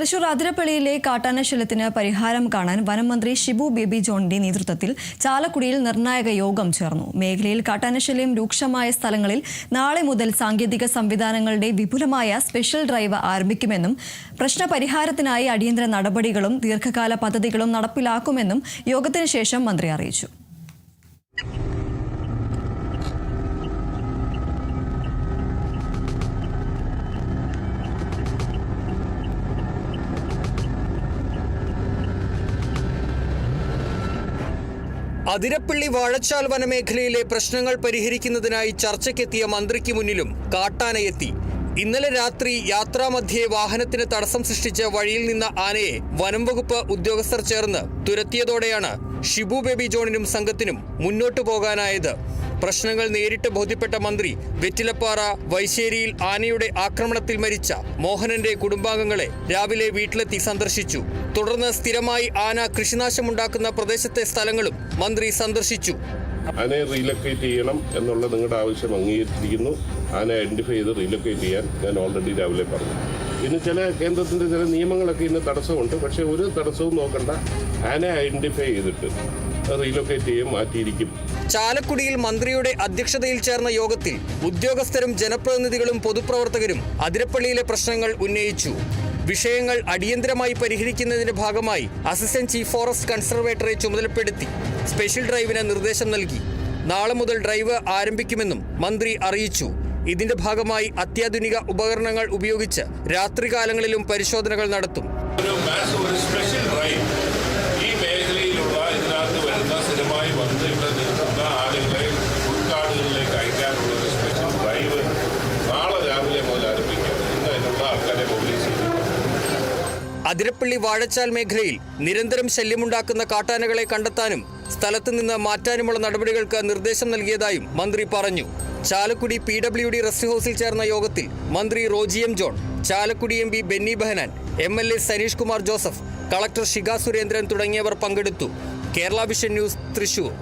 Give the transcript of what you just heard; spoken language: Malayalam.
തൃശൂർ അതിരപ്പള്ളിയിലെ കാട്ടാനശല്യത്തിന് പരിഹാരം കാണാൻ വനം മന്ത്രി ഷിബു ബേബി ജോണിന്റെ നേതൃത്വത്തിൽ ചാലക്കുടിയിൽ നിർണായക യോഗം ചേർന്നു. മേഖലയിൽ കാട്ടാനശല്യം രൂക്ഷമായ സ്ഥലങ്ങളിൽ നാളെ മുതൽ സാങ്കേതിക സംവിധാനങ്ങളുടെ വിപുലമായ സ്പെഷ്യൽ ഡ്രൈവ് ആരംഭിക്കുമെന്നും പ്രശ്നപരിഹാരത്തിനായി അടിയന്തര നടപടികളും ദീർഘകാല പദ്ധതികളും നടപ്പിലാക്കുമെന്നും യോഗത്തിന് ശേഷം മന്ത്രി അറിയിച്ചു. അതിരപ്പള്ളി വാഴച്ചാൽ വനമേഖലയിലെ പ്രശ്നങ്ങൾ പരിഹരിക്കുന്നതിനായി ചർച്ചയ്ക്കെത്തിയ മന്ത്രിക്ക് മുന്നിലും കാട്ടാനയെത്തി. ഇന്നലെ രാത്രി യാത്രാമധ്യേ വാഹനത്തിന് തടസ്സം സൃഷ്ടിച്ച് വഴിയിൽ നിന്ന ആനയെ വനം വകുപ്പ് ഉദ്യോഗസ്ഥർ ചേർന്ന് തുരത്തിയതോടെയാണ് ഷിബു ബേബി ജോണിനും സംഘത്തിനും മുന്നോട്ടു പോകാനായത്. പ്രശ്നങ്ങൾ നേരിട്ട് ബോധ്യപ്പെട്ട മന്ത്രി വെറ്റിലപ്പാറ വൈശ്ശേരിയിൽ ആനയുടെ ആക്രമണത്തിൽ മരിച്ച മോഹനന്റെ കുടുംബാംഗങ്ങളെ രാവിലെ വീട്ടിലെത്തി സന്ദർശിച്ചു. തുടർന്ന് സ്ഥിരമായി ആന കൃഷിനാശമുണ്ടാക്കുന്ന പ്രദേശത്തെ സ്ഥലങ്ങളും മന്ത്രി സന്ദർശിച്ചു. ആനയെ റീലൊക്കേറ്റ് ചെയ്യണം എന്നുള്ള നിങ്ങളുടെ ആവശ്യം അംഗീകരിച്ചിരിക്കുന്നു. ആനയെ ഐഡന്റിഫൈ ചെയ്ത് റീലൊക്കേറ്റ് ചെയ്യാൻ ഞാൻ ഓൾറെഡി രാവിലെ പറഞ്ഞു. പിന്നെ ചില കേന്ദ്രത്തിൻ്റെ ചില നിയമങ്ങളൊക്കെ ഇന്ന് തടസ്സമുണ്ട്. പക്ഷേ ഒരു തടസ്സവും നോക്കണ്ട, ആനയെ ഐഡന്റിഫൈ ചെയ്തിട്ട് റീലൊക്കേറ്റ് ചെയ്യും, മാറ്റിയിരിക്കും. ചാലക്കുടിയിൽ മന്ത്രിയുടെ അധ്യക്ഷതയിൽ ചേർന്ന യോഗത്തിൽ ഉദ്യോഗസ്ഥരും ജനപ്രതിനിധികളും പൊതുപ്രവർത്തകരും അതിരപ്പള്ളിയിലെ പ്രശ്നങ്ങൾ ഉന്നയിച്ചു. വിഷയങ്ങൾ അടിയന്തരമായി പരിഹരിക്കുന്നതിന്റെ ഭാഗമായി അസിസ്റ്റന്റ് ചീഫ് ഫോറസ്റ്റ് കൺസർവേറ്ററെ ചുമതലപ്പെടുത്തി സ്പെഷ്യൽ ഡ്രൈവിന് നിർദ്ദേശം നൽകി. നാളെ മുതൽ ഡ്രൈവ് ആരംഭിക്കുമെന്നും മന്ത്രി അറിയിച്ചു. ഇതിന്റെ ഭാഗമായി അത്യാധുനിക ഉപകരണങ്ങൾ ഉപയോഗിച്ച് രാത്രികാലങ്ങളിലും പരിശോധനകൾ നടത്തും. സ്പെഷ്യൽ ഡ്രൈവ് ഈ മേഖലയിലുള്ള ഇതിനകത്ത് വരുന്ന സ്ഥിരമായി വന്ന് ഇവിടെ നിൽക്കുന്ന ആളുകളെ ഉൾക്കാടുകളിലേക്ക് അയക്കാനുള്ള ഒരു സ്പെഷ്യൽ ഡ്രൈവ് നാളെ രാവിലെ മുതൽ ആരംഭിക്കാം. ഇന്ന് അതിനുള്ള ആൾക്കാരെ മൊബിലൈസ് ചെയ്തു. അതിരപ്പള്ളി വാഴച്ചാൽ മേഖലയിൽ നിരന്തരം ശല്യമുണ്ടാക്കുന്ന കാട്ടാനകളെ കണ്ടെത്താനും സ്ഥലത്ത് നിന്ന് മാറ്റാനുമുള്ള നടപടികൾക്ക് നിർദ്ദേശം നൽകിയതായും മന്ത്രി പറഞ്ഞു. ചാലക്കുടി PWD റെസ്റ്റ് ഹൗസിൽ ചേർന്ന യോഗത്തിൽ മന്ത്രി Roji M John, Chalakudy MP Benny Behanan, MLA Saneesh Kumar Joseph, collector Shika Surendran തുടങ്ങിയവർ പങ്കെടുത്തു. Kerala Vision News, Thrissur.